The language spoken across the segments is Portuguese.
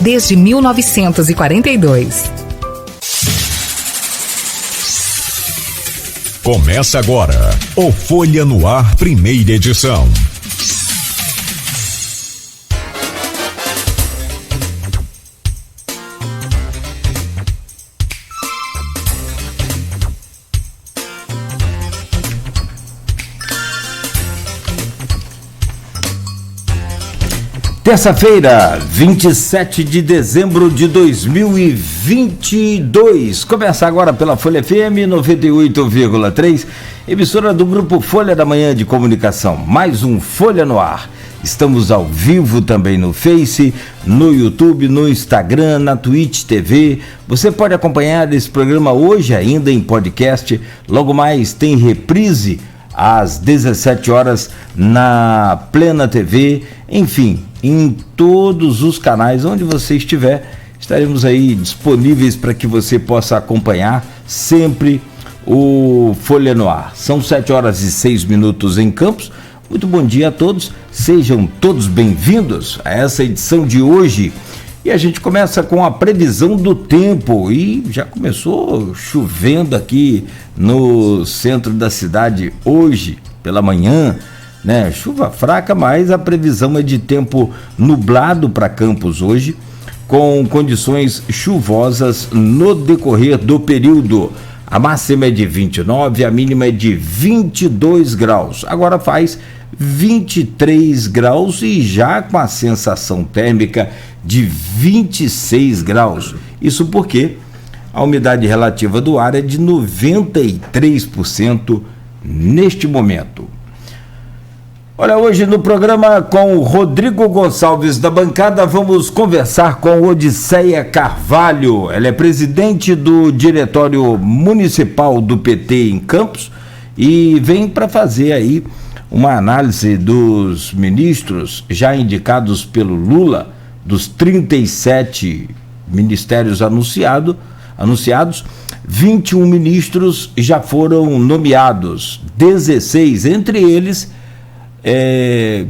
Desde 1942. Começa agora o Folha no Ar, primeira edição. Terça-feira, 27 de dezembro de 2022. Começa agora pela Folha FM 98,3, emissora do Grupo Folha da Manhã de Comunicação. Mais um Folha no Ar. Estamos ao vivo também no Face, no YouTube, no Instagram, na Twitch TV. Você pode acompanhar esse programa hoje ainda em podcast. Logo mais tem reprise às 17 horas na Plena TV. Enfim, em todos os canais onde você estiver, estaremos aí disponíveis para que você possa acompanhar sempre o Folha no Ar. São 7 horas e 6 minutos em Campos. Muito bom dia a todos, sejam todos bem-vindos a essa edição de hoje. E a gente começa com a previsão do tempo, e já começou chovendo aqui no centro da cidade hoje pela manhã, né? Chuva fraca, mas a previsão é de tempo nublado para Campos hoje, com condições chuvosas no decorrer do período. A máxima é de 29, a mínima é de 22 graus. Agora faz 23 graus e já com a sensação térmica de 26 graus. Isso porque a umidade relativa do ar é de 93% neste momento. Olha, hoje no programa com o Rodrigo Gonçalves da bancada, vamos conversar com Odisseia Carvalho. Ela é presidente do Diretório Municipal do PT em Campos e vem para fazer aí uma análise dos ministros já indicados pelo Lula, dos 37 ministérios anunciados, 21 ministros já foram nomeados, 16 entre eles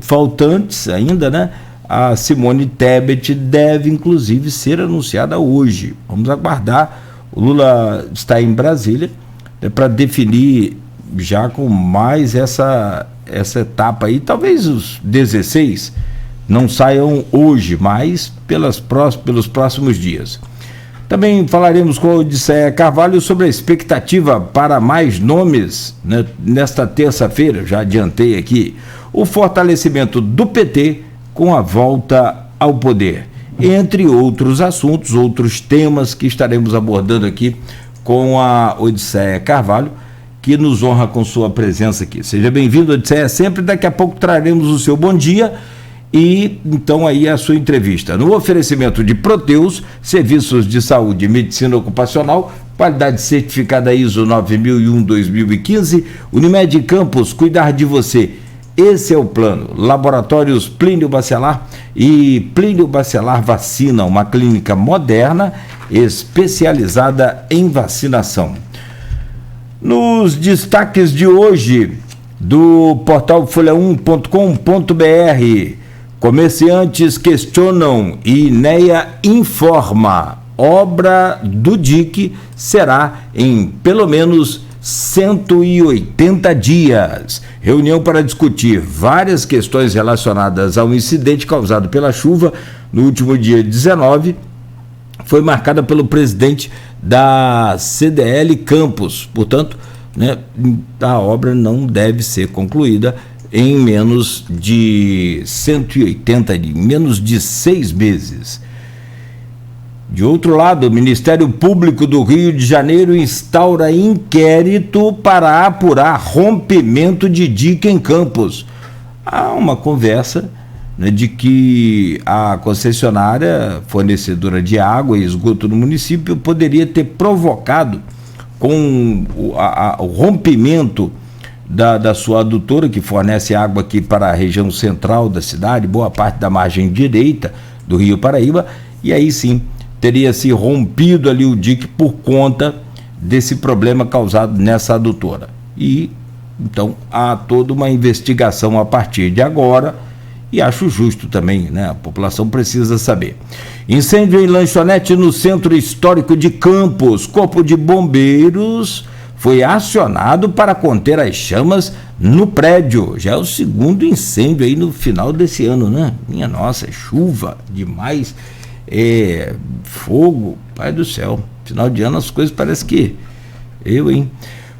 faltantes ainda, né? A Simone Tebet deve inclusive ser anunciada hoje. Vamos aguardar. O Lula está em Brasília para definir já com mais essa etapa aí. Talvez os 16 não saiam hoje, mas pelos próximos dias. Também falaremos com a Odisseia Carvalho sobre a expectativa para mais nomes, né, nesta terça-feira, já adiantei aqui, o fortalecimento do PT com a volta ao poder, entre outros assuntos, outros temas que estaremos abordando aqui com a Odisseia Carvalho, que nos honra com sua presença aqui. Seja bem-vindo, Odisseia, sempre. Daqui a pouco traremos o seu bom dia e então aí a sua entrevista. No oferecimento de Proteus, serviços de saúde e medicina ocupacional, qualidade certificada ISO 9001-2015, Unimed Campos, cuidar de você. Esse é o plano. Laboratórios Plínio Bacelar e Plínio Bacelar Vacina, uma clínica moderna especializada em vacinação. Nos destaques de hoje do portal folha1.com.br, comerciantes questionam e INEA informa, obra do DIC será em pelo menos 180 dias. Reunião para discutir várias questões relacionadas ao incidente causado pela chuva no último dia 19 foi marcada pelo presidente da CDL Campos. Portanto, né, a obra não deve ser concluída em menos de 180 dias, menos de 6 meses. De outro lado, o Ministério Público do Rio de Janeiro instaura inquérito para apurar rompimento de dique em Campos. Há uma conversa, né, de que a concessionária fornecedora de água e esgoto no município poderia ter provocado com o rompimento da sua adutora, que fornece água aqui para a região central da cidade, boa parte da margem direita do Rio Paraíba, e aí sim teria se rompido ali o dique por conta desse problema causado nessa adutora. E então há toda uma investigação a partir de agora, e acho justo também, né? A população precisa saber. Incêndio em lanchonete no Centro Histórico de Campos. Corpo de Bombeiros foi acionado para conter as chamas no prédio. Já é o segundo incêndio aí no final desse ano, né? Minha nossa, é chuva demais, fogo, pai do céu. Final de ano as coisas parecem que...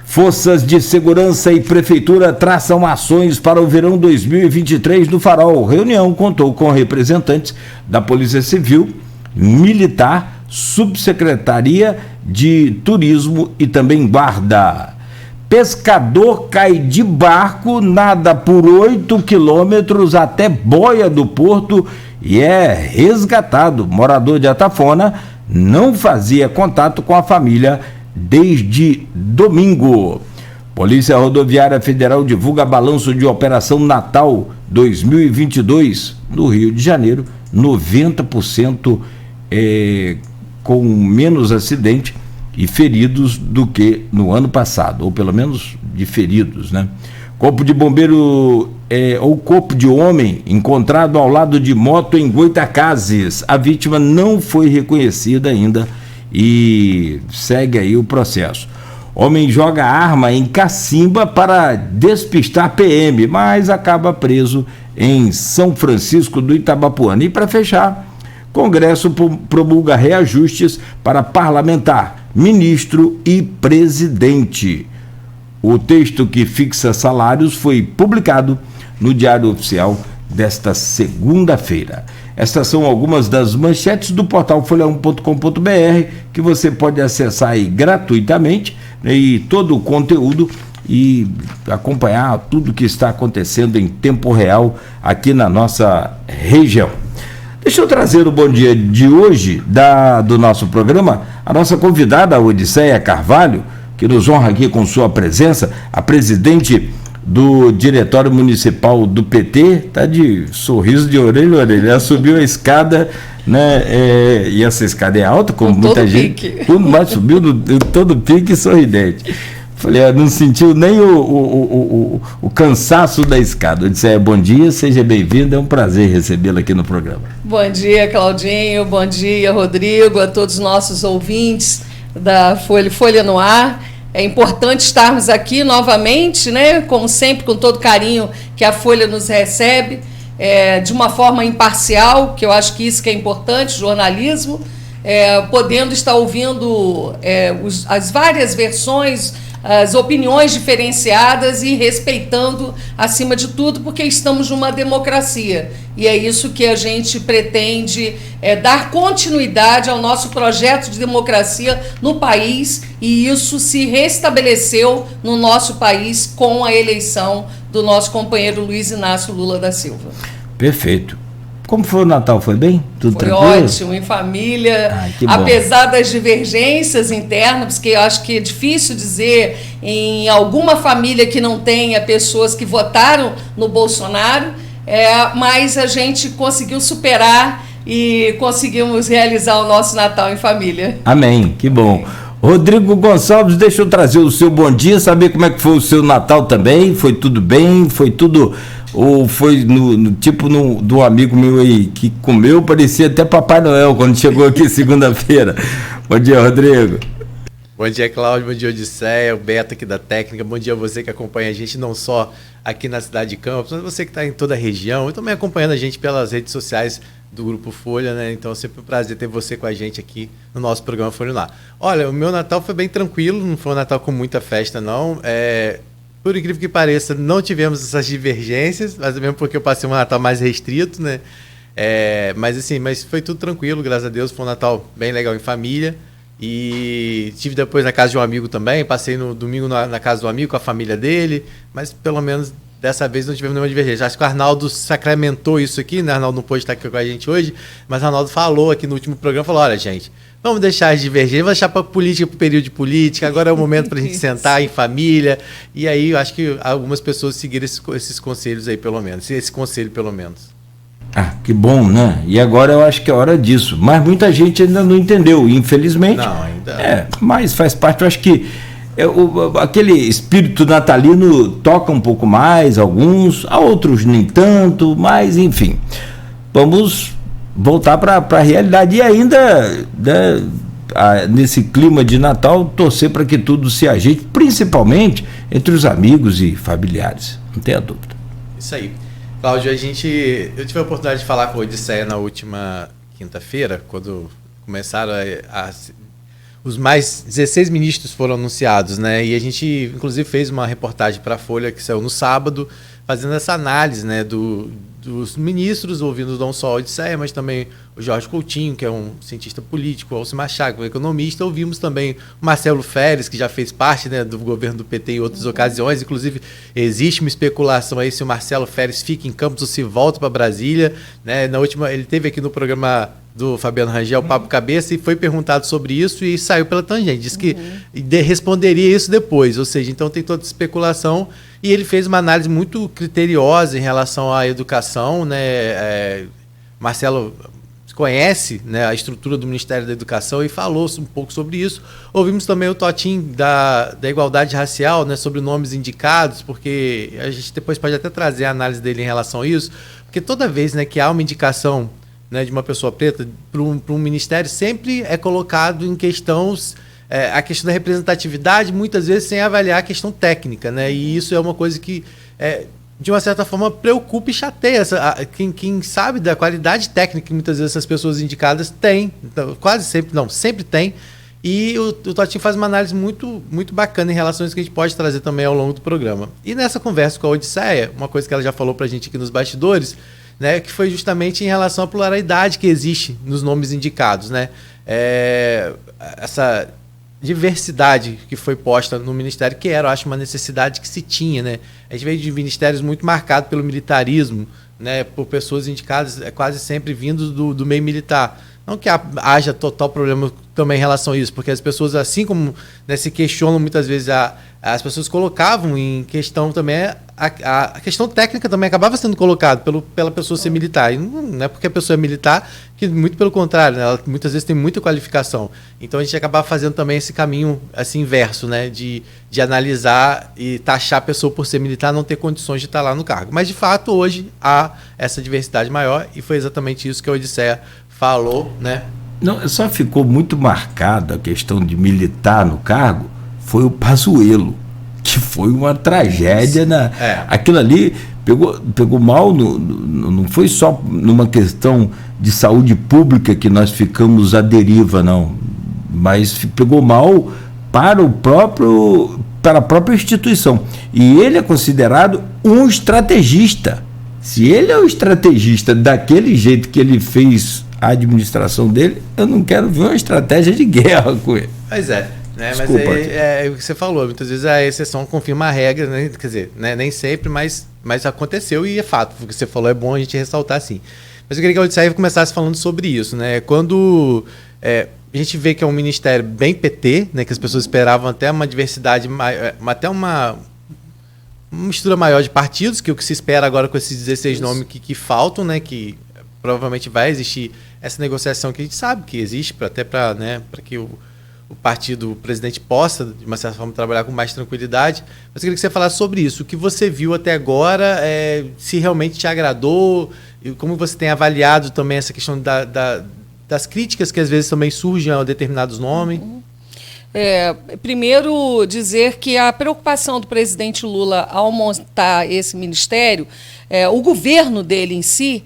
Forças de Segurança e Prefeitura traçam ações para o verão 2023 no Farol. Reunião contou com representantes da Polícia Civil, Militar, Subsecretaria de Turismo e também Guarda. Pescador cai de barco, nada por 8 quilômetros até Boia do Porto e é resgatado. Morador de Atafona não fazia contato com a família desde domingo. Polícia Rodoviária Federal divulga balanço de Operação Natal 2022 no Rio de Janeiro, 90% com menos acidente e feridos do que no ano passado, ou pelo menos de feridos, né? Corpo de bombeiro ou corpo de homem encontrado ao lado de moto em Goitacazes. A vítima não foi reconhecida ainda e segue aí o processo. Homem joga arma em cacimba para despistar PM, mas acaba preso em São Francisco do Itabapoana. E para fechar, Congresso promulga reajustes para parlamentar, ministro e presidente. O texto que fixa salários foi publicado no Diário Oficial desta segunda-feira. Estas são algumas das manchetes do portal folha1.com.br que você pode acessar aí gratuitamente, né, e todo o conteúdo e acompanhar tudo que está acontecendo em tempo real aqui na nossa região. Deixa eu trazer o bom dia de hoje do nosso programa, a nossa convidada, a Odisseia Carvalho, que nos honra aqui com sua presença, a presidente do Diretório Municipal do PT, está de sorriso de orelha a orelha. Ela subiu a escada, né? E essa escada é alta, como com muita gente. Mas subiu todo pique e sorridente. Falei, não sentiu nem o cansaço da escada. Eu disse, bom dia, seja bem-vindo, é um prazer recebê-la aqui no programa. Bom dia, Claudinho, bom dia, Rodrigo, a todos os nossos ouvintes da Folha no Ar. É importante estarmos aqui novamente, né? Como sempre, com todo carinho que a Folha nos recebe, de uma forma imparcial, que eu acho que isso que é importante, jornalismo, podendo estar ouvindo as várias versões, as opiniões diferenciadas e respeitando, acima de tudo, porque estamos numa democracia. E é isso que a gente pretende, dar continuidade ao nosso projeto de democracia no país, e isso se restabeleceu no nosso país com a eleição do nosso companheiro Luiz Inácio Lula da Silva. Perfeito. Como foi o Natal? Foi bem? Tudo foi tranquilo? Ótimo, em família, apesar das divergências internas, porque eu acho que é difícil dizer em alguma família que não tenha pessoas que votaram no Bolsonaro, mas a gente conseguiu superar e conseguimos realizar o nosso Natal em família. Amém, que bom. Rodrigo Gonçalves, deixa eu trazer o seu bom dia, saber como é que foi o seu Natal também. Foi tudo bem? Foi tudo... Ou foi do amigo meu aí que comeu, parecia até Papai Noel quando chegou aqui segunda-feira. Bom dia, Rodrigo. Bom dia, Cláudio. Bom dia, Odisseia, o Beto aqui da técnica. Bom dia a você que acompanha a gente não só aqui na cidade de Campos, mas você que está em toda a região e também acompanhando a gente pelas redes sociais do Grupo Folha, né? Então é sempre um prazer ter você com a gente aqui no nosso programa Folha no Ar. Olha, o meu Natal foi bem tranquilo, não foi um Natal com muita festa, não. Por incrível que pareça, não tivemos essas divergências, mas mesmo porque eu passei um Natal mais restrito, né? Mas foi tudo tranquilo, graças a Deus. Foi um Natal bem legal em família. E tive depois na casa de um amigo também. Passei no domingo na casa do amigo com a família dele. Mas pelo menos dessa vez não tivemos nenhuma divergência. Acho que o Arnaldo sacramentou isso aqui, né? O Arnaldo não pôde estar aqui com a gente hoje, mas o Arnaldo falou aqui no último programa, falou, olha, gente, vamos deixar as divergências, vamos deixar para política, para o período de política, agora é o momento para a gente sentar em família. E aí eu acho que algumas pessoas seguiram esses conselhos aí, pelo menos, esse conselho pelo menos. Ah, que bom, né? E agora eu acho que é hora disso. Mas muita gente ainda não entendeu, infelizmente. Não, ainda. Mas faz parte, eu acho que aquele espírito natalino toca um pouco mais, alguns, a outros nem tanto, mas enfim, vamos voltar para a realidade e ainda, né, nesse clima de Natal, torcer para que tudo se ajeite, principalmente entre os amigos e familiares, não tenha dúvida. Isso aí. Cláudio, eu tive a oportunidade de falar com a Odisseia na última quinta-feira, quando começaram os mais 16 ministros foram anunciados, né? E a gente, inclusive, fez uma reportagem para a Folha, que saiu no sábado, fazendo essa análise, né, dos ministros, ouvindo não só a Odisseia, mas também o Jorge Coutinho, que é um cientista político, o Alcimar Chagas, um economista. Ouvimos também o Marcelo Feres, que já fez parte, né, do governo do PT em outras ocasiões. Inclusive, existe uma especulação aí se o Marcelo Feres fica em Campos ou se volta para Brasília, né? Na última, ele esteve aqui no programa do Fabiano Rangel, Papo Cabeça, e foi perguntado sobre isso e saiu pela tangente. Disse que responderia isso depois, ou seja, então tem toda essa especulação. E ele fez uma análise muito criteriosa em relação à educação, né? Marcelo conhece, né, a estrutura do Ministério da Educação e falou um pouco sobre isso. Ouvimos também o Totinho da igualdade racial, né, sobre nomes indicados, porque a gente depois pode até trazer a análise dele em relação a isso, porque toda vez, né, que há uma indicação, né, de uma pessoa preta para um ministério, sempre é colocado em questão a questão da representatividade, muitas vezes sem avaliar a questão técnica, né? E isso é uma coisa que, de uma certa forma, preocupa e chateia quem sabe da qualidade técnica que muitas vezes essas pessoas indicadas têm. Então, quase sempre, não, sempre tem. E o Totinho faz uma análise muito, muito bacana em relação a isso que a gente pode trazer também ao longo do programa. E nessa conversa com a Odisseia, uma coisa que ela já falou para a gente aqui nos bastidores, né, que foi justamente em relação à pluralidade que existe nos nomes indicados, né? Essa diversidade que foi posta no Ministério, que era, eu acho, uma necessidade que se tinha, né? A gente veio de ministérios muito marcados pelo militarismo, né, por pessoas indicadas quase sempre vindos do meio militar. Não que haja total problema também em relação a isso, porque as pessoas, assim como, né, se questionam muitas vezes, as pessoas colocavam em questão também, a questão técnica também acabava sendo colocada pela pessoa ser militar. E não é porque a pessoa é militar, que muito pelo contrário, né, ela muitas vezes tem muita qualificação. Então a gente acabava fazendo também esse caminho assim, inverso, né, de analisar e taxar a pessoa por ser militar não ter condições de estar lá no cargo. Mas de fato hoje há essa diversidade maior e foi exatamente isso que a Odisseia falou, né? Não, só ficou muito marcada a questão de militar no cargo, foi o Pazuello, que foi uma tragédia. Aquilo ali pegou mal, não foi só numa questão de saúde pública que nós ficamos à deriva, não, mas pegou mal para a própria instituição. E ele é considerado um estrategista. Se ele é um estrategista daquele jeito que ele fez a administração dele, eu não quero ver uma estratégia de guerra com ele. Pois é, né? Desculpa, mas é o que você falou, muitas vezes a exceção confirma a regra, né? Quer dizer, né? Nem sempre, mas aconteceu e é fato. O que você falou é bom a gente ressaltar assim. Mas eu queria que a Odisseia começasse falando sobre isso, né? Quando a gente vê que é um ministério bem PT, né? Que as pessoas esperavam até uma diversidade, até uma mistura maior de partidos, que é o que se espera agora com esses 16 nomes que faltam, né? Que provavelmente vai existir essa negociação que a gente sabe que existe, até para, né, para que o partido, o presidente possa, de uma certa forma, trabalhar com mais tranquilidade. Mas eu queria que você falasse sobre isso. O que você viu até agora, se realmente te agradou, e como você tem avaliado também essa questão das críticas que às vezes também surgem a determinados nomes. Primeiro, dizer que a preocupação do presidente Lula ao montar esse ministério, o governo dele em si,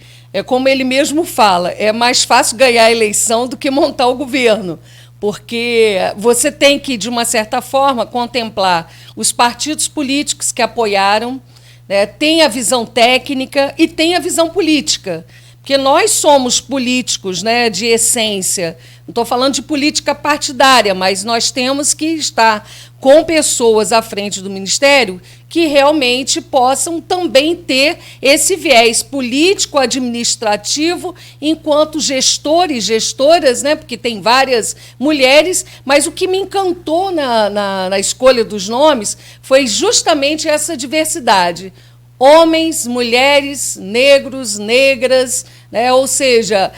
como ele mesmo fala, é mais fácil ganhar a eleição do que montar o governo, porque você tem que, de uma certa forma, contemplar os partidos políticos que apoiaram, né, tem a visão técnica e tem a visão política. Porque nós somos políticos, né, de essência. Não estou falando de política partidária, mas nós temos que estar com pessoas à frente do Ministério que realmente possam também ter esse viés político-administrativo enquanto gestores e gestoras, né, porque tem várias mulheres, mas o que me encantou na escolha dos nomes foi justamente essa diversidade. Homens, mulheres, negros, negras, né? Ou seja,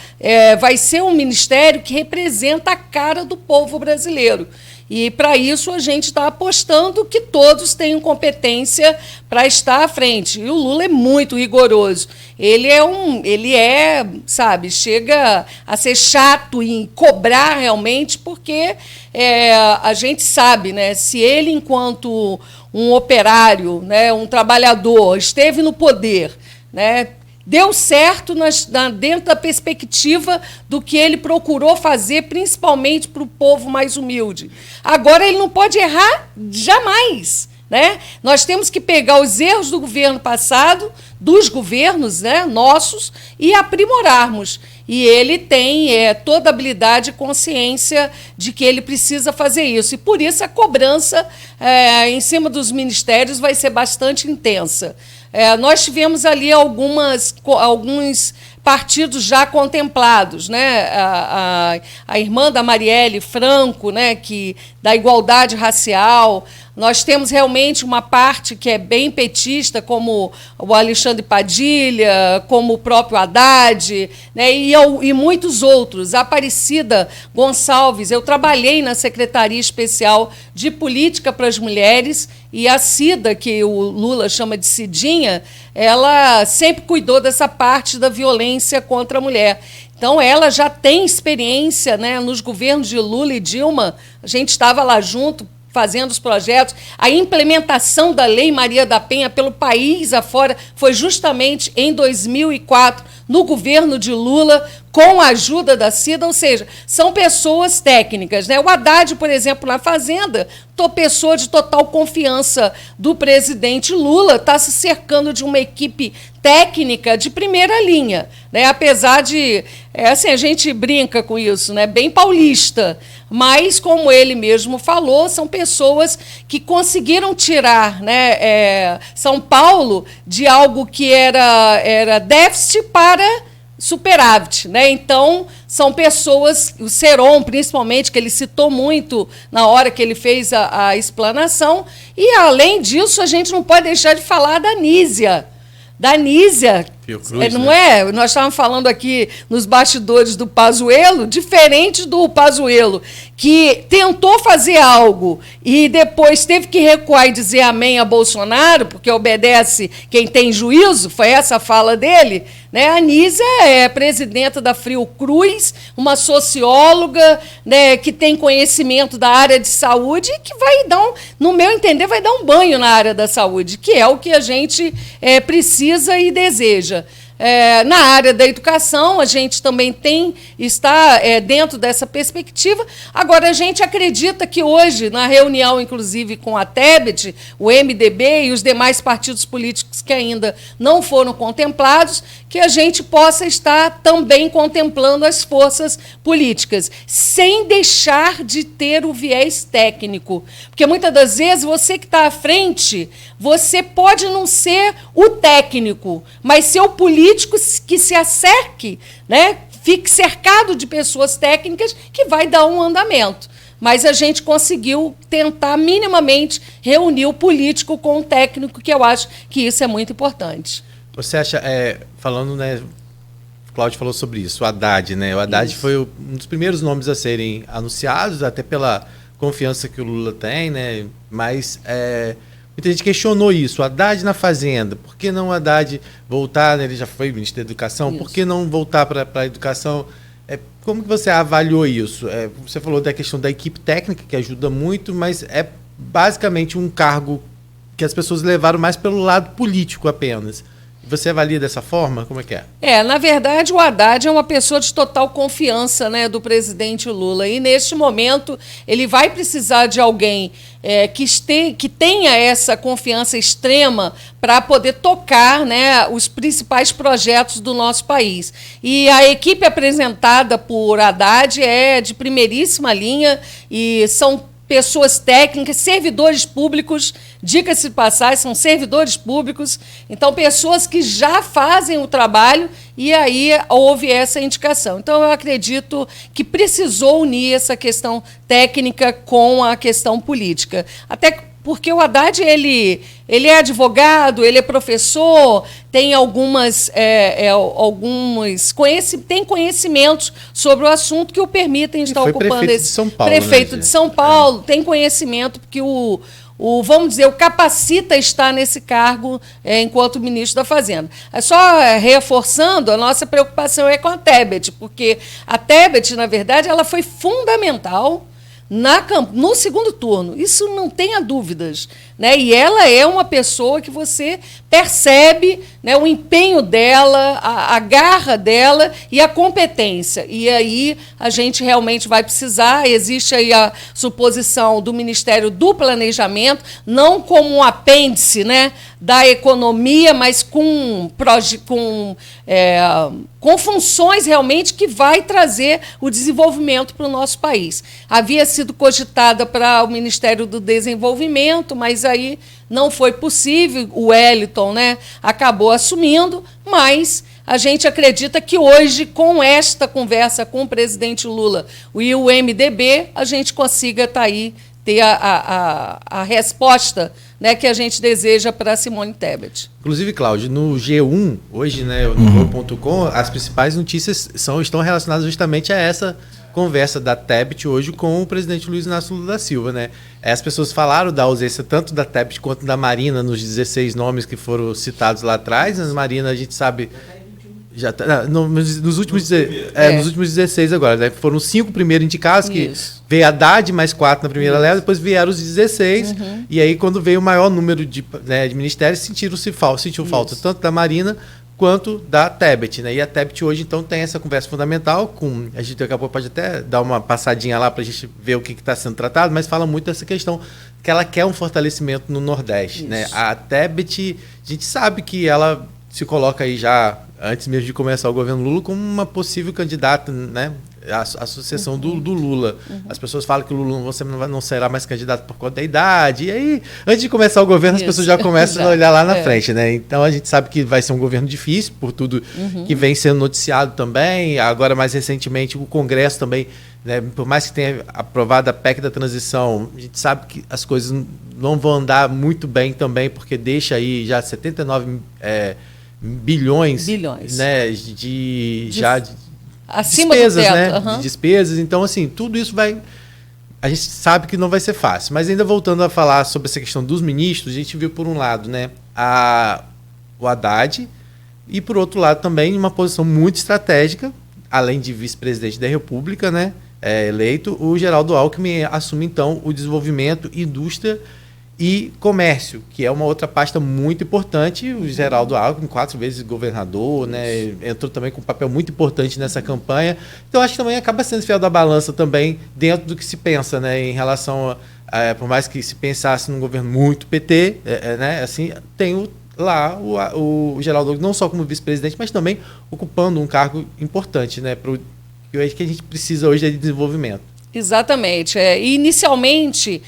vai ser um ministério que representa a cara do povo brasileiro. E, para isso, a gente está apostando que todos tenham competência para estar à frente. E o Lula é muito rigoroso. Ele chega a ser chato em cobrar realmente, porque a gente sabe, né, se ele, enquanto um operário, né, um trabalhador, esteve no poder, né, deu certo dentro da perspectiva do que ele procurou fazer, principalmente para o povo mais humilde. Agora, ele não pode errar jamais. Né? Nós temos que pegar os erros do governo passado, dos governos, né, nossos, e aprimorarmos. E ele tem toda a habilidade e consciência de que ele precisa fazer isso. E, por isso, a cobrança em cima dos ministérios vai ser bastante intensa. Nós tivemos ali alguns partidos já contemplados, né? A irmã da Marielle Franco, né, da igualdade racial. Nós temos realmente uma parte que é bem petista, como o Alexandre Padilha, como o próprio Haddad, né, e muitos outros. A Aparecida Gonçalves, eu trabalhei na Secretaria Especial de Política para as Mulheres, e a Cida, que o Lula chama de Cidinha, ela sempre cuidou dessa parte da violência contra a mulher. Então, ela já tem experiência, né, nos governos de Lula e Dilma. A gente estava lá junto, fazendo os projetos. A implementação da Lei Maria da Penha pelo país afora foi justamente em 2004, no governo de Lula, com a ajuda da Cida, ou seja, são pessoas técnicas, né? O Haddad, por exemplo, na Fazenda, pessoa de total confiança do presidente Lula, está se cercando de uma equipe técnica de primeira linha, né? Apesar de, assim, a gente brinca com isso, né? Bem paulista, mas, como ele mesmo falou, são pessoas que conseguiram tirar, né, São Paulo de algo que era déficit para superávit, né? Então, são pessoas, o Seron, principalmente, que ele citou muito na hora que ele fez a explanação, e, além disso, a gente não pode deixar de falar da Nízia. Da Nízia, Fiocruz, não né? é? Nós estávamos falando aqui nos bastidores do Pazuello, diferente do Pazuello, que tentou fazer algo e depois teve que recuar e dizer amém a Bolsonaro, porque obedece quem tem juízo, foi essa a fala dele, né? A Nízia é presidenta da Fiocruz, uma socióloga, né, que tem conhecimento da área de saúde e que vai dar, no meu entender, vai dar um banho na área da saúde, que é o que a gente precisa e deseja. Na área da educação, a gente também está dentro dessa perspectiva. Agora, a gente acredita que hoje, na reunião, inclusive, com a Tebet, o MDB e os demais partidos políticos que ainda não foram contemplados, que a gente possa estar também contemplando as forças políticas, sem deixar de ter o viés técnico. Porque, muitas das vezes, você que está à frente, você pode não ser o técnico, mas ser o político que se acerque, né? Fique cercado de pessoas técnicas que vai dar um andamento. Mas a gente conseguiu tentar minimamente reunir o político com o técnico, que eu acho que isso é muito importante. Você acha, falando, né, o Cláudio falou sobre isso, o Haddad, né? O Haddad foi um dos primeiros nomes a serem anunciados, até pela confiança que o Lula tem, né? Mas muita gente questionou isso. O Haddad na Fazenda, por que não o Haddad voltar, né? Ele já foi ministro da Educação, isso. Por que não voltar para a educação? Como que você avaliou isso? Você falou da questão da equipe técnica, que ajuda muito, mas é basicamente um cargo que as pessoas levaram mais pelo lado político apenas. Você avalia dessa forma? Como é que é? Na verdade, o Haddad é uma pessoa de total confiança, né, do presidente Lula. E, neste momento, ele vai precisar de alguém que tenha essa confiança extrema para poder tocar, né, os principais projetos do nosso país. E a equipe apresentada por Haddad é de primeiríssima linha e são pessoas técnicas, servidores públicos, diga-se de passagem, são servidores públicos, então pessoas que já fazem o trabalho, e aí houve essa indicação. Então, eu acredito que precisou unir essa questão técnica com a questão política. Até porque o Haddad ele é advogado, ele é professor, tem tem conhecimentos sobre o assunto que o permitem estar ocupando esse... De São Paulo, prefeito né, de São Paulo, tem conhecimento, porque vamos dizer, o capacita estar nesse cargo enquanto ministro da Fazenda. Só reforçando, a nossa preocupação é com a Tebet, porque a Tebet, na verdade, ela foi fundamental no segundo turno. Isso não tenha dúvidas, né? E ela é uma pessoa que você percebe, né, o empenho dela, a garra dela e a competência. E aí a gente realmente vai precisar, existe aí a suposição do Ministério do Planejamento, não como um apêndice, né, da economia, mas com funções realmente que vai trazer o desenvolvimento para o nosso país. Havia sido cogitada para o Ministério do Desenvolvimento, mas aí não foi possível, o Wellington, né, acabou assumindo, mas a gente acredita que hoje, com esta conversa com o presidente Lula e o MDB, a gente consiga ter a resposta, né, que a gente deseja para Simone Tebet. Inclusive, Cláudio, no G1, hoje, né, no Globo.com, as principais notícias estão relacionadas justamente a essa conversa da Tebet hoje com o presidente Luiz Inácio Lula da Silva, né? As pessoas falaram da ausência tanto da Tebet quanto da Marina nos 16 nomes que foram citados lá atrás. A Marina, a gente sabe... Já tá, nos últimos 16 agora, né? Foram 5 primeiros indicados, que veio a Haddad mais 4 na primeira leva, depois vieram os 16, e aí quando veio o maior número de ministérios, sentiu falta tanto da Marina quanto da Tebet, né? E a Tebet hoje, então, tem essa conversa fundamental com... A gente daqui a pouco pode até dar uma passadinha lá para a gente ver o que está sendo tratado, mas fala muito dessa questão que ela quer um fortalecimento no Nordeste, né? A Tebet, a gente sabe que ela se coloca aí já, antes mesmo de começar o governo Lula, como uma possível candidata, né? A sucessão do Lula. As pessoas falam que o Lula não será mais candidato por conta da idade. E aí, antes de começar o governo, as pessoas já começam a olhar lá na frente, né? Então a gente sabe que vai ser um governo difícil, por tudo que vem sendo noticiado também. Agora, mais recentemente, o Congresso também, né? Por mais que tenha aprovado a PEC da transição, a gente sabe que as coisas não vão andar muito bem também, porque deixa aí já 79 bilhões, né? Acima despesas, do teto, né? De despesas. Então, assim, tudo isso a gente sabe que não vai ser fácil. Mas ainda voltando a falar sobre essa questão dos ministros, a gente viu, por um lado, né, o Haddad, e por outro lado também uma posição muito estratégica, além de vice-presidente da República, né, eleito, o Geraldo Alckmin assume, então, o desenvolvimento, indústria e comércio, que é uma outra pasta muito importante. O Geraldo Alckmin, 4 vezes governador, né, entrou também com um papel muito importante nessa campanha. Então, acho que também acaba sendo fiel da balança também dentro do que se pensa, né, em relação por mais que se pensasse num governo muito PT, né, assim, tem lá o Geraldo Alckmin, não só como vice-presidente, mas também ocupando um cargo importante, né, que eu acho que a gente precisa hoje de desenvolvimento. Exatamente. Inicialmente,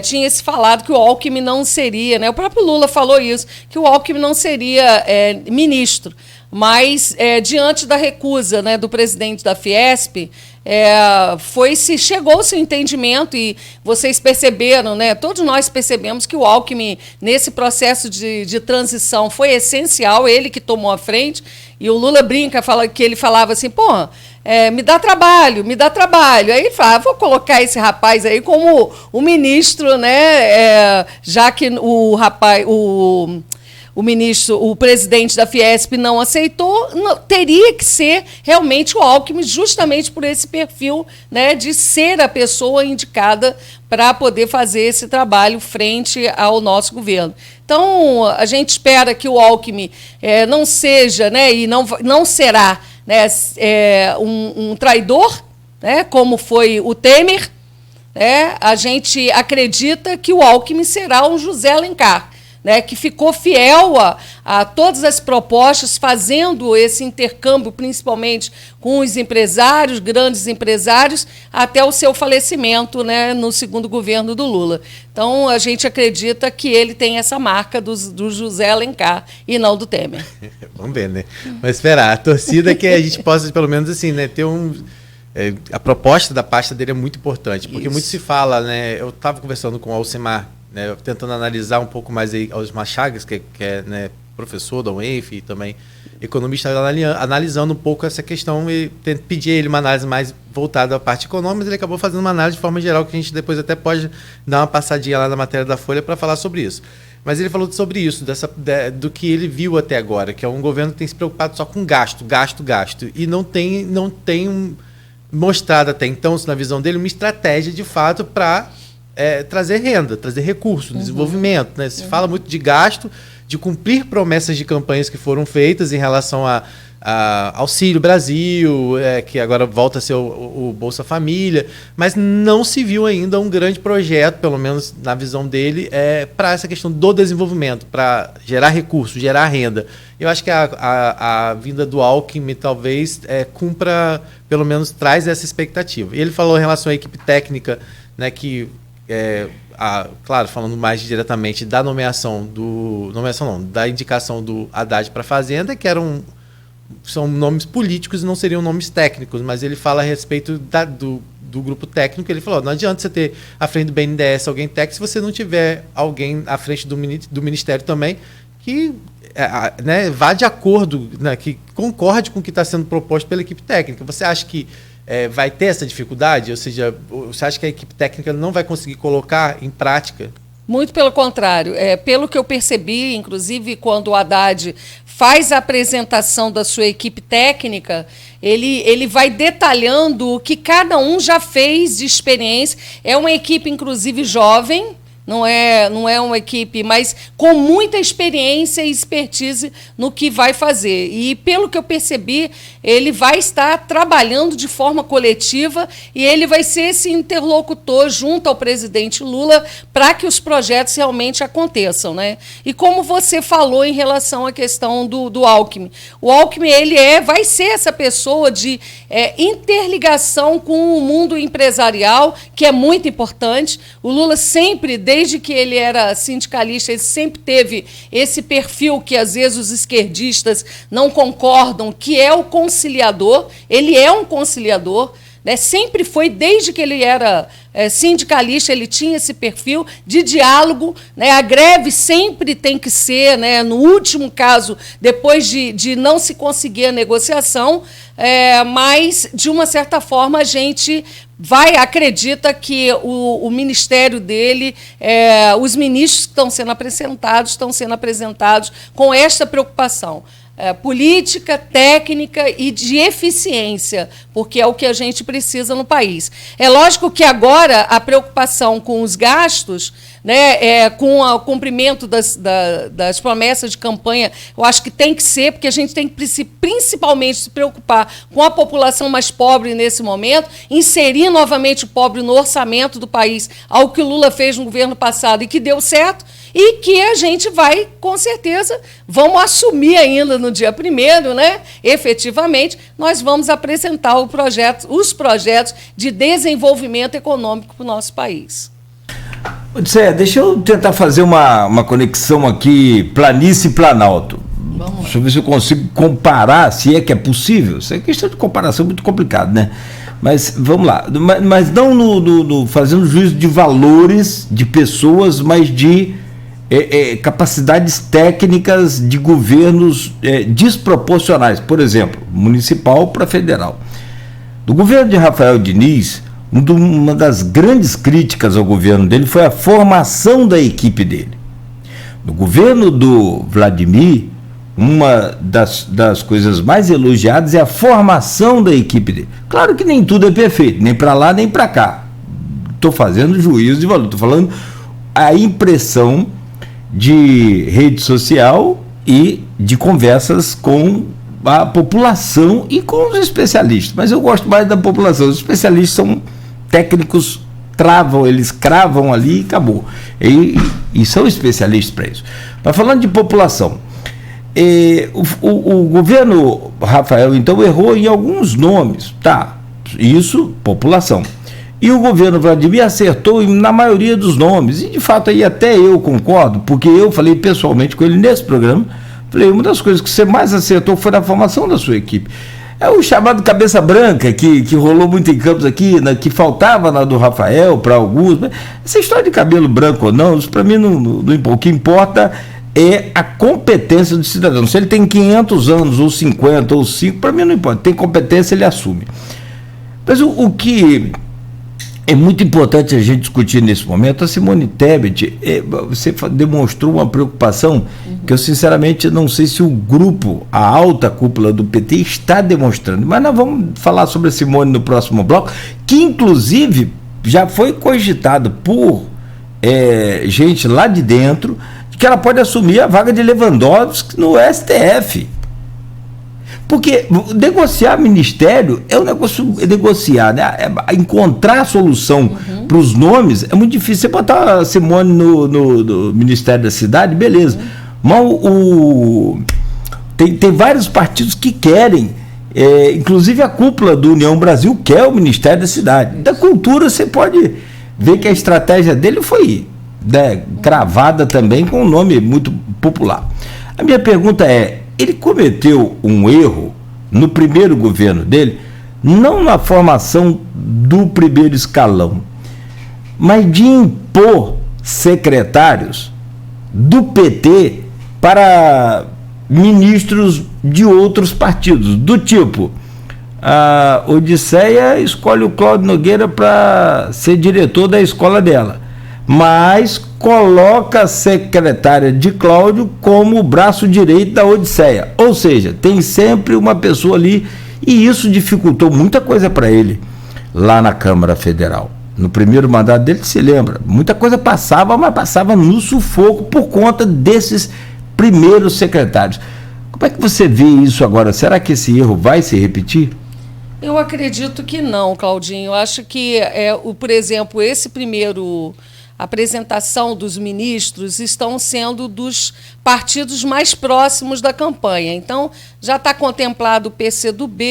tinha se falado que o Alckmin não seria, né? O próprio Lula falou isso, que o Alckmin não seria ministro. Mas, diante da recusa, né, do presidente da Fiesp, chegou-se ao entendimento, e vocês perceberam, né, todos nós percebemos que o Alckmin, nesse processo de transição, foi essencial, ele que tomou a frente, e o Lula que ele falava assim, me dá trabalho. Aí ele fala, vou colocar esse rapaz aí como o ministro, né, já que o presidente da Fiesp não aceitou, teria que ser realmente o Alckmin, justamente por esse perfil, né, de ser a pessoa indicada para poder fazer esse trabalho frente ao nosso governo. Então, a gente espera que o Alckmin não seja, né, e não será, né, um traidor, né, como foi o Temer. A gente acredita que o Alckmin será um José Alencar, né, que ficou fiel a todas as propostas, fazendo esse intercâmbio, principalmente com os empresários, grandes empresários, até o seu falecimento, né, no segundo governo do Lula. Então, a gente acredita que ele tem essa marca do José Alencar e não do Temer. Vamos ver, né? Mas esperar. A torcida é que a gente possa, pelo menos, assim, né, ter a proposta da pasta dele é muito importante, porque muito se fala, né? Eu estava conversando com o Alcimar né, tentando analisar um pouco mais aí Osmar Chagas, que é né, professor da UENF e também economista, analisando um pouco essa questão e pedir a ele uma análise mais voltada à parte econômica, mas ele acabou fazendo uma análise de forma geral, que a gente depois até pode dar uma passadinha lá na matéria da Folha para falar sobre isso. Mas ele falou sobre isso, do que ele viu até agora, que é um governo que tem se preocupado só com gasto, e não tem mostrado até então, na visão dele, uma estratégia de fato para trazer renda, trazer recurso, desenvolvimento. Né? Se fala muito de gasto, de cumprir promessas de campanhas que foram feitas em relação a Auxílio Brasil, que agora volta a ser o Bolsa Família, mas não se viu ainda um grande projeto, pelo menos na visão dele, para essa questão do desenvolvimento, para gerar recursos, gerar renda. Eu acho que a vinda do Alckmin talvez cumpra, pelo menos traz essa expectativa. E ele falou em relação à equipe técnica, né, que claro, falando mais diretamente da da indicação do Haddad para a Fazenda, que são nomes políticos e não seriam nomes técnicos, mas ele fala a respeito do grupo técnico. Ele falou, não adianta você ter à frente do BNDES alguém técnico se você não tiver alguém à frente do Ministério também que né, vá de acordo, né, que concorde com o que está sendo proposto pela equipe técnica. Você acha que vai ter essa dificuldade? Ou seja, você acha que a equipe técnica não vai conseguir colocar em prática? Muito pelo contrário. Pelo que eu percebi, inclusive, quando o Haddad faz a apresentação da sua equipe técnica, ele vai detalhando o que cada um já fez de experiência. É uma equipe, inclusive, jovem, não é uma equipe, mas com muita experiência e expertise no que vai fazer. E, pelo que eu percebi, ele vai estar trabalhando de forma coletiva e ele vai ser esse interlocutor junto ao presidente Lula para que os projetos realmente aconteçam, né? E como você falou em relação à questão do Alckmin, o Alckmin vai ser essa pessoa de interligação com o mundo empresarial, que é muito importante. O Lula sempre, desde que ele era sindicalista, ele sempre teve esse perfil que, às vezes, os esquerdistas não concordam, que é o conciliador. Ele é um conciliador, né? Sempre foi, desde que ele era sindicalista, ele tinha esse perfil de diálogo, né? A greve sempre tem que ser, né, no último caso, depois de não se conseguir a negociação, mas, de uma certa forma, a gente acredita que o ministério dele, os ministros que estão sendo apresentados com esta preocupação. Política, técnica e de eficiência, porque é o que a gente precisa no país. É lógico que agora a preocupação com os gastos, né, com o cumprimento das promessas de campanha, eu acho que tem que ser, porque a gente tem que principalmente se preocupar com a população mais pobre nesse momento, inserir novamente o pobre no orçamento do país, algo que o Lula fez no governo passado e que deu certo, e que a gente vai, com certeza, vamos assumir ainda no dia 1º, né? Efetivamente, nós vamos apresentar os projetos de desenvolvimento econômico para o nosso país. Odisseia, deixa eu tentar fazer uma conexão aqui, planície e Planalto. Deixa eu ver se eu consigo comparar, se é que é possível. Isso é questão de comparação muito complicado, né? Mas vamos lá. Mas não fazendo juízo de valores de pessoas, mas de capacidades técnicas de governos desproporcionais. Por exemplo, municipal para federal. Do governo de Rafael Diniz, uma das grandes críticas ao governo dele foi a formação da equipe dele. No governo do Vladimir, uma das coisas mais elogiadas é a formação da equipe dele. Claro que nem tudo é perfeito, nem para lá nem para cá. Estou fazendo juízo de valor, estou falando a impressão de rede social e de conversas com a população e com os especialistas. Mas eu gosto mais da população. Os especialistas são técnicos, eles cravam ali e acabou. E são especialistas para isso. Mas falando de população, o governo Rafael, então, errou em alguns nomes. Tá, isso, população. E o governo Vladimir acertou na maioria dos nomes. E, de fato, aí até eu concordo, porque eu falei pessoalmente com ele nesse programa. Falei, uma das coisas que você mais acertou foi na formação da sua equipe. É o chamado cabeça branca, que rolou muito em Campos aqui, que faltava na do Rafael para alguns. Essa história de cabelo branco ou não, isso para mim o que importa é a competência do cidadão. Se ele tem 500 anos, ou 50, ou 5, para mim não importa. Tem competência, ele assume. Mas o que é muito importante a gente discutir nesse momento, a Simone Tebet, você demonstrou uma preocupação que eu sinceramente não sei se o grupo, a alta cúpula do PT está demonstrando, mas nós vamos falar sobre a Simone no próximo bloco, que inclusive já foi cogitado por gente lá de dentro, que ela pode assumir a vaga de Lewandowski no STF. Porque negociar ministério é um negócio, negociar, né? Encontrar a solução para os nomes é muito difícil. Você botar a Simone no Ministério da Cidade, beleza. Mas tem vários partidos que querem, inclusive a cúpula do União Brasil quer o Ministério da Cidade. Da Cultura, você pode ver que a estratégia dele foi cravada também com um nome muito popular. A minha pergunta é, ele cometeu um erro no primeiro governo dele, não na formação do primeiro escalão, mas de impor secretários do PT para ministros de outros partidos, do tipo, a Odisseia escolhe o Cláudio Nogueira para ser diretor da escola dela, mas coloca a secretária de Cláudio como o braço direito da Odisseia. Ou seja, tem sempre uma pessoa ali, e isso dificultou muita coisa para ele lá na Câmara Federal. No primeiro mandato dele, se lembra, muita coisa passava, mas passava no sufoco por conta desses primeiros secretários. Como é que você vê isso agora? Será que esse erro vai se repetir? Eu acredito que não, Claudinho. Eu acho que, por exemplo, esse primeiro apresentação dos ministros estão sendo dos partidos mais próximos da campanha. Então, já está contemplado o PCdoB,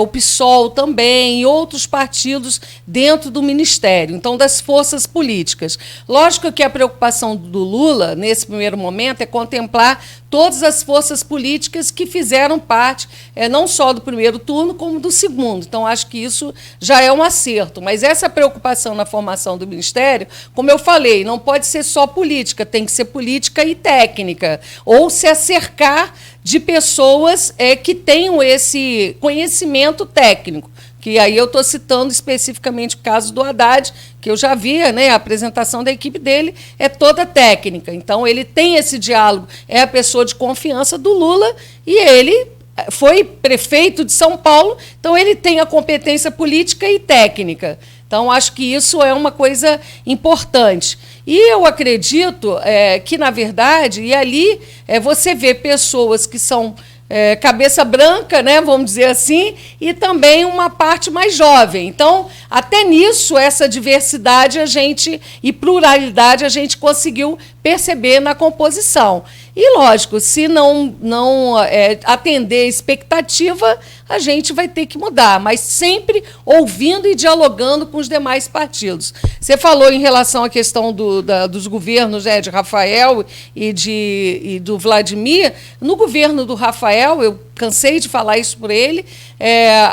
o PSOL também, e outros partidos dentro do Ministério, então, das forças políticas. Lógico que a preocupação do Lula, nesse primeiro momento, é contemplar todas as forças políticas que fizeram parte, não só do primeiro turno, como do segundo. Então, acho que isso já é um acerto. Mas essa preocupação na formação do Ministério, como eu falei, não pode ser só política, tem que ser política e técnica, ou se acercar de pessoas que tenham esse conhecimento técnico. Que aí eu estou citando especificamente o caso do Haddad, que eu já via, né, a apresentação da equipe dele é toda técnica. Então, ele tem esse diálogo, é a pessoa de confiança do Lula, e ele foi prefeito de São Paulo, então ele tem a competência política e técnica. Então, acho que isso é uma coisa importante. E eu acredito que, na verdade, e ali você vê pessoas que são cabeça branca, né, vamos dizer assim, e também uma parte mais jovem. Então, até nisso, essa diversidade e pluralidade a gente conseguiu perceber na composição. E, lógico, se não atender a expectativa, a gente vai ter que mudar, mas sempre ouvindo e dialogando com os demais partidos. Você falou em relação à questão dos governos, de Rafael e do Vladimir. No governo do Rafael, eu cansei de falar isso por ele,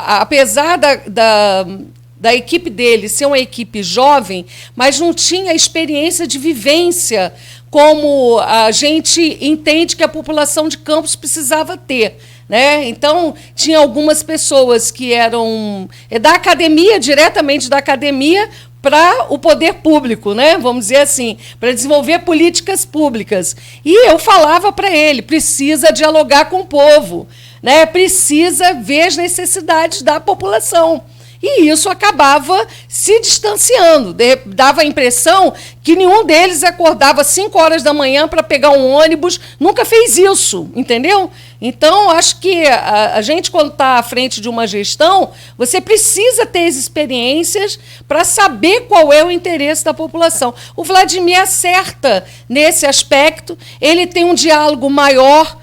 apesar da equipe dele ser uma equipe jovem, mas não tinha experiência de vivência como a gente entende que a população de Campos precisava ter. Né? Então, tinha algumas pessoas que eram da academia, diretamente da academia, para o poder público, né? Vamos dizer assim, para desenvolver políticas públicas. E eu falava para ele, precisa dialogar com o povo, né? Precisa ver as necessidades da população. E isso acabava se distanciando. Dava a impressão que nenhum deles acordava às 5 horas da manhã para pegar um ônibus, nunca fez isso, entendeu? Então, acho que a gente, quando está à frente de uma gestão, você precisa ter as experiências para saber qual é o interesse da população. O Vladimir acerta nesse aspecto, ele tem um diálogo maior.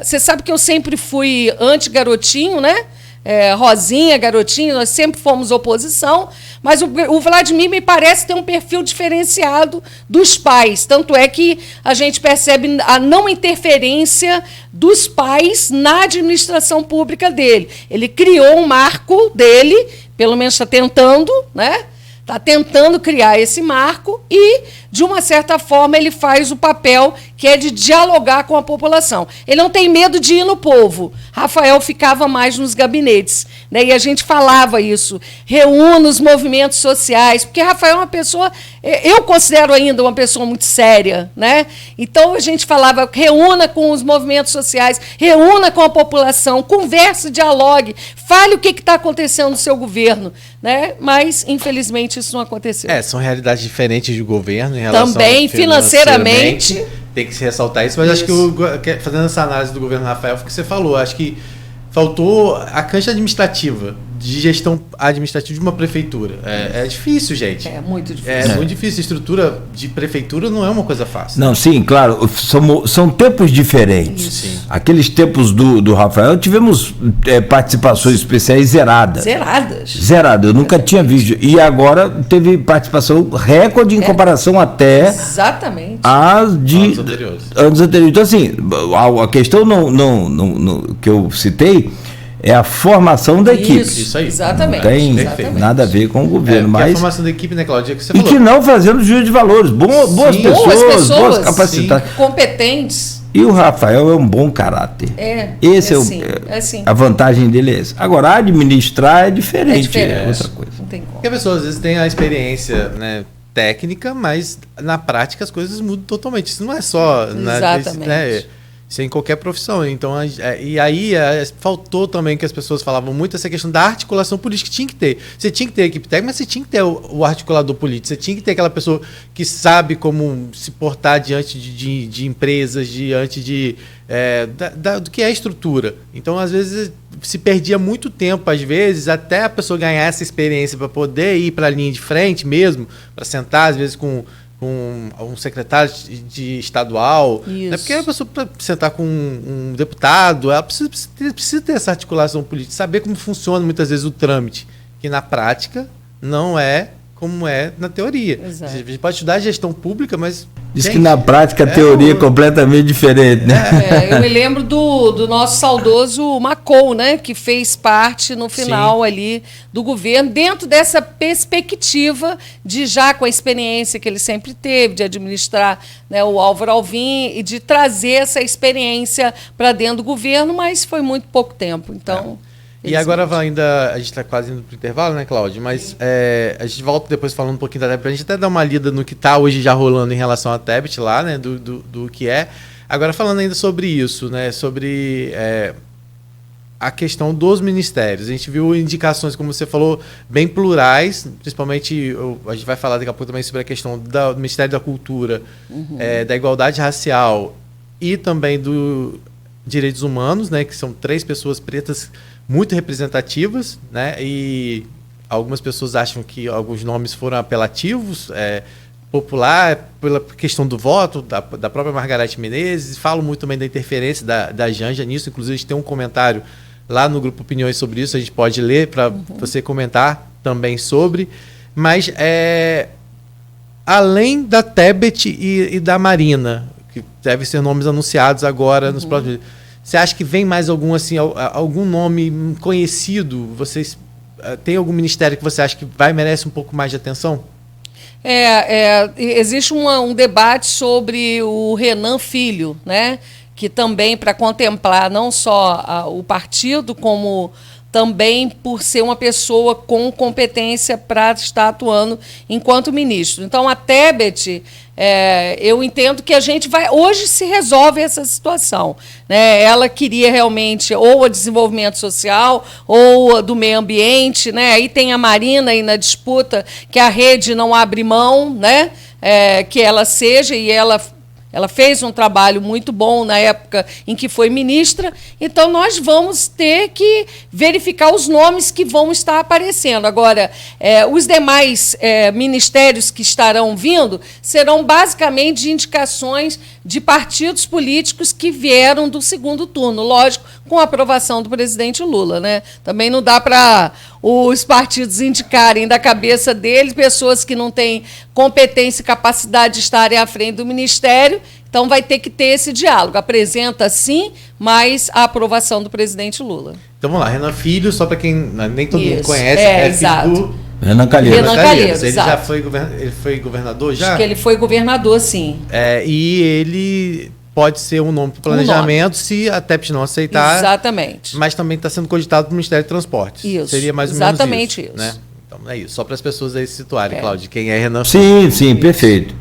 Você sabe que eu sempre fui anti-garotinho, né? Rosinha, Garotinho, nós sempre fomos oposição, mas o Vladimir me parece ter um perfil diferenciado dos pais. Tanto é que a gente percebe a não interferência dos pais na administração pública dele. Ele criou um marco dele, pelo menos está tentando, né? Está tentando criar esse marco e, de uma certa forma, ele faz o papel que é de dialogar com a população. Ele não tem medo de ir no povo. Rafael ficava mais nos gabinetes, né? E a gente falava isso, reúna os movimentos sociais, porque Rafael é uma pessoa, eu considero ainda uma pessoa muito séria, né? Então a gente falava, reúna com os movimentos sociais, reúna com a população, converse, dialogue, fale o que está acontecendo no seu governo, né? Mas, infelizmente, isso não aconteceu. São realidades diferentes de governo em relação também, financeiramente. Tem que se ressaltar isso, mas acho que fazendo essa análise do governo Rafael, foi o que você falou, acho que faltou a cancha administrativa, de gestão administrativa de uma prefeitura. É difícil, gente. É muito difícil. É muito difícil. A estrutura de prefeitura não é uma coisa fácil. Não, sim, claro. São tempos diferentes. Sim. Aqueles tempos do Rafael, tivemos participações especiais zeradas. Zeradas. Eu nunca tinha visto. E agora teve participação recorde em comparação até exatamente anos anteriores. Então, assim, a questão que eu citei é a formação da equipe. Isso aí. Exatamente. Não tem exatamente. nada a ver com o governo. Mas a formação da equipe, né, Cláudia, que você falou. E que não fazendo juízo de valores. Boas pessoas, boas capacitadas. Competentes. E o Rafael é um bom caráter. A vantagem dele é essa. Agora, administrar é diferente. É outra coisa. Não tem como. Porque a pessoa, às vezes, tem a experiência, né, técnica, mas na prática as coisas mudam totalmente. Isso não é só... Exatamente. Isso é em qualquer profissão. Então, e aí faltou também que as pessoas falavam muito essa questão da articulação política. Tinha que ter. Você tinha que ter a equipe técnica, mas você tinha que ter o articulador político. Você tinha que ter aquela pessoa que sabe como se portar diante de empresas, diante do que é a estrutura. Então, às vezes, se perdia muito tempo, às vezes, até a pessoa ganhar essa experiência para poder ir para a linha de frente mesmo, para sentar, às vezes, com um secretário de estadual, né? Porque a pessoa, para sentar com um deputado, ela precisa ter essa articulação política, saber como funciona muitas vezes o trâmite, que na prática não é como é na teoria. Exato. A gente pode estudar gestão pública, mas... Diz que na prática a teoria é completamente diferente, né? Eu me lembro do nosso saudoso Macou, né? Que fez parte no final ali do governo, dentro dessa perspectiva de já com a experiência que ele sempre teve, de administrar, né, o Álvaro Alvim e de trazer essa experiência para dentro do governo, mas foi muito pouco tempo. Então... E agora a gente está quase indo para o intervalo, né, Cláudio? Mas a gente volta depois falando um pouquinho da Tebet, para a gente até dar uma lida no que está hoje já rolando em relação à Tebet lá, né, do que é. Agora falando ainda sobre isso, né, sobre a questão dos ministérios. A gente viu indicações, como você falou, bem plurais, principalmente, a gente vai falar daqui a pouco também sobre a questão do Ministério da Cultura, da igualdade racial e também do direitos humanos, né, que são 3 pessoas pretas muito representativas, né? E algumas pessoas acham que alguns nomes foram apelativos, popular, pela questão do voto, da própria Margareth Menezes, falam muito também da interferência da Janja nisso, inclusive a gente tem um comentário lá no grupo Opiniões sobre isso, a gente pode ler para você comentar também sobre, mas além da Tebet e da Marina, que devem ser nomes anunciados agora nos próximos dias, você acha que vem mais algum nome conhecido? Vocês tem algum ministério que você acha que merece um pouco mais de atenção? Existe um debate sobre o Renan Filho, né? Que também, para contemplar não só o partido, como também por ser uma pessoa com competência para estar atuando enquanto ministro. Então, a Tebet, eu entendo que a gente hoje se resolve essa situação, né? Ela queria realmente ou o desenvolvimento social ou do meio ambiente, né? Aí tem a Marina aí na disputa, que a rede não abre mão, né? Que ela seja, e ela Ela fez um trabalho muito bom na época em que foi ministra, então nós vamos ter que verificar os nomes que vão estar aparecendo. Agora, os demais ministérios que estarão vindo serão basicamente de indicações de partidos políticos que vieram do segundo turno, lógico, com a aprovação do presidente Lula, né? Também não dá para os partidos indicarem da cabeça deles pessoas que não têm competência e capacidade de estarem à frente do ministério, então vai ter que ter esse diálogo. Apresenta, sim, mas a aprovação do presidente Lula. Então vamos lá, Renan Filho, só para quem nem todo mundo conhece, exato. Filho do Renan Calheiros. Ele já foi governador já? Acho que ele foi governador, sim. E ele pode ser um nome para o planejamento se a TEPS não aceitar. Exatamente. Mas também está sendo cogitado para o Ministério de Transportes. Isso. Seria mais ou exatamente menos isso. Isso. Né? Então é isso. Só para as pessoas aí se situarem, Cláudio, quem é Renan Filho. Sim, perfeito.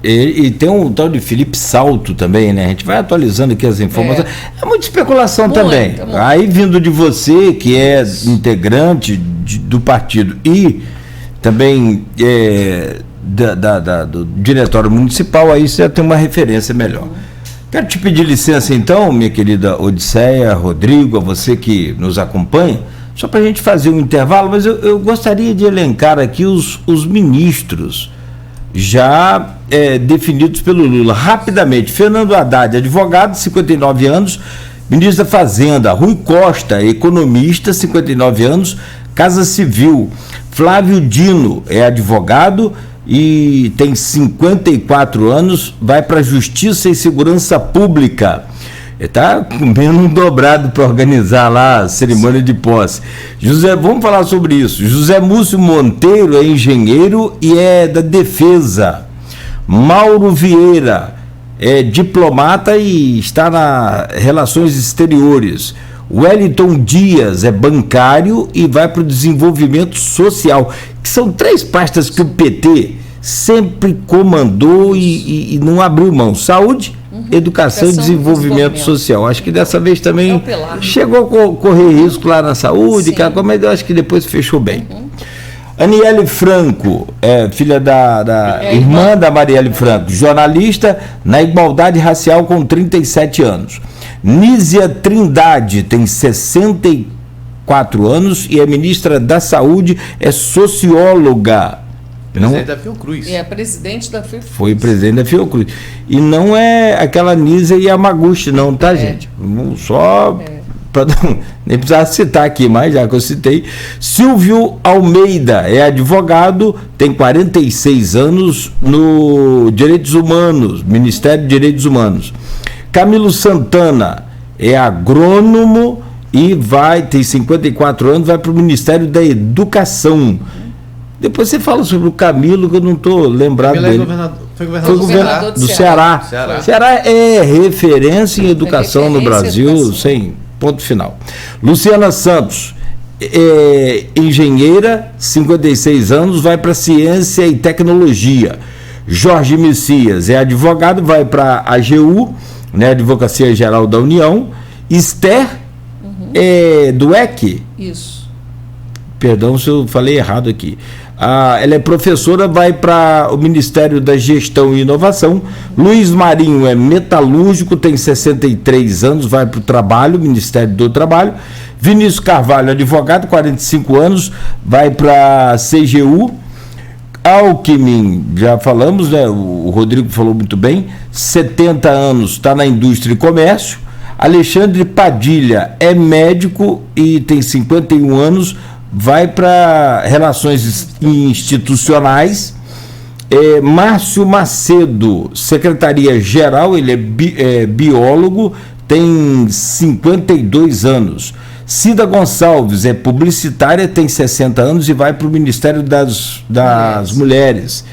E tem um tal de Felipe Salto também, né? A gente vai atualizando aqui as informações. É muita especulação também. Aí vindo de você, que é integrante do partido e também do diretório municipal, aí você já tem uma referência melhor. Quero te pedir licença então, minha querida Odisseia, Rodrigo, a você que nos acompanha, só para a gente fazer um intervalo, mas eu gostaria de elencar aqui os ministros já definidos pelo Lula. Rapidamente, Fernando Haddad, advogado, 59 anos, ministro da Fazenda. Rui Costa, economista, 59 anos, Casa Civil. Flávio Dino é advogado e tem 54 anos, vai para Justiça e Segurança Pública. Ele está comendo um dobrado para organizar lá a cerimônia de posse. Vamos falar sobre isso. José Múcio Monteiro é engenheiro e é da Defesa. Mauro Vieira é diplomata e está na Relações Exteriores. Wellington Dias é bancário e vai para o Desenvolvimento Social, que são 3 pastas que o PT sempre comandou e não abriu mão. Saúde, Educação e Desenvolvimento Social. Acho que dessa vez também chegou a correr risco lá na saúde, mas eu acho que depois fechou bem. Aniele Franco, filha da irmã da Marielle Franco, jornalista na igualdade racial com 37 anos. Nízia Trindade tem 64 anos e é ministra da Saúde, é socióloga. Presidente da Fiocruz. Presidente da Fiocruz. Foi presidente da Fiocruz. E não é aquela Nízia Yamaguchi, não, tá, gente? Só. Nem precisava citar aqui, mas já que eu citei. Silvio Almeida é advogado, tem 46 anos no Direitos Humanos, Ministério de Direitos Humanos. Camilo Santana é agrônomo e tem 54 anos, vai para o Ministério da Educação. Depois você fala sobre o Camilo, que eu não estou lembrado dele. Foi governador do Ceará. Ceará é referência em educação no Brasil, sem ponto final. Luciana Santos é engenheira, 56 anos, vai para Ciência e Tecnologia. Jorge Messias é advogado, vai para a AGU, né, Advocacia Geral da União. Esther é do EC. Isso. Perdão se eu falei errado aqui. Ela é professora, vai para o Ministério da Gestão e Inovação. Luiz Marinho é metalúrgico, tem 63 anos, vai para o Trabalho, Ministério do Trabalho. Vinícius Carvalho, advogado, 45 anos, vai para a CGU. Alckmin, já falamos, né? O Rodrigo falou muito bem, 70 anos, está na Indústria e Comércio. Alexandre Padilha é médico e tem 51 anos, vai para Relações Institucionais. Márcio Macedo, Secretaria-Geral, ele é biólogo, tem 52 anos. Cida Gonçalves é publicitária, tem 60 anos e vai para o Ministério das Mulheres.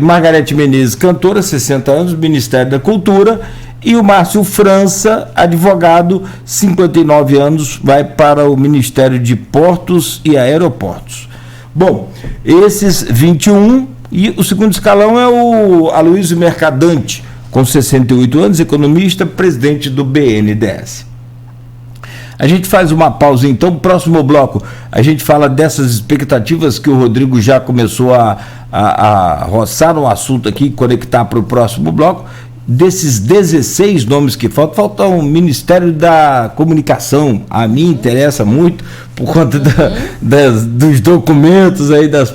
Margarete Menezes, cantora, 60 anos, Ministério da Cultura. E o Márcio França, advogado, 59 anos, vai para o Ministério de Portos e Aeroportos. Bom, esses 21, e o segundo escalão é o Aloysio Mercadante, com 68 anos, economista, presidente do BNDES. A gente faz uma pausa, então, próximo bloco, a gente fala dessas expectativas que o Rodrigo já começou a roçar no assunto aqui, conectar para o próximo bloco. Desses 16 nomes que falta o Ministério da Comunicação. A mim interessa muito por conta dos documentos aí, da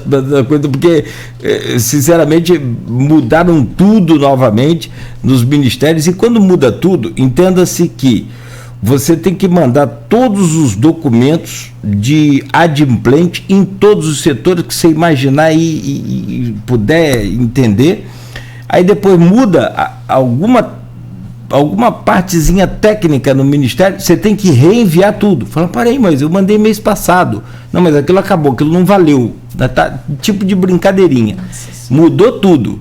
coisa, porque sinceramente mudaram tudo novamente nos ministérios, e quando muda tudo, entenda-se que você tem que mandar todos os documentos de adimplente em todos os setores que você imaginar e puder entender. Aí depois muda alguma partezinha técnica no Ministério, você tem que reenviar tudo. Fala, parei, mas eu mandei mês passado. Não, mas aquilo acabou, aquilo não valeu. Tá, tipo de brincadeirinha. Mudou tudo.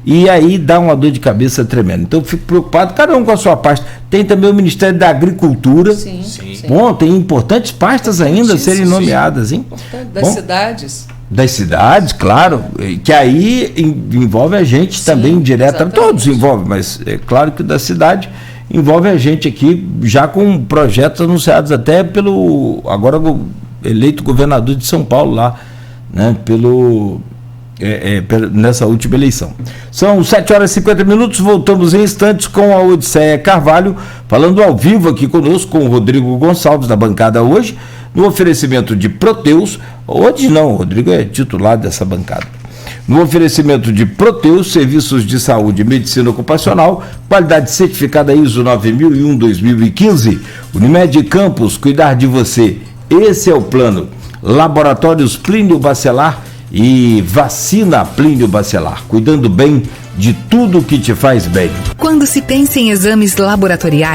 E aí dá uma dor de cabeça tremenda. Então eu fico preocupado, cada um com a sua pasta. Tem também o Ministério da Agricultura. Sim. Bom, tem importantes pastas ainda a serem nomeadas, hein? Das cidades. Das cidades, claro, que aí envolve a gente também direta, todos envolvem, mas é claro que da cidade envolve a gente aqui, já com projetos anunciados até pelo, agora eleito governador de São Paulo lá, né, nessa última eleição. São 7h50, voltamos em instantes com a Odisseia Carvalho, falando ao vivo aqui conosco com o Rodrigo Gonçalves, na bancada hoje, no oferecimento de Proteus. Hoje não, o Rodrigo é titular dessa bancada. No oferecimento de Proteus, serviços de saúde e medicina ocupacional, qualidade certificada ISO 9001-2015. Unimed Campos, cuidar de você, esse é o plano. Laboratórios Plínio Bacelar e vacina Plínio Bacelar, cuidando bem de tudo que te faz bem. Quando se pensa em exames laboratoriais,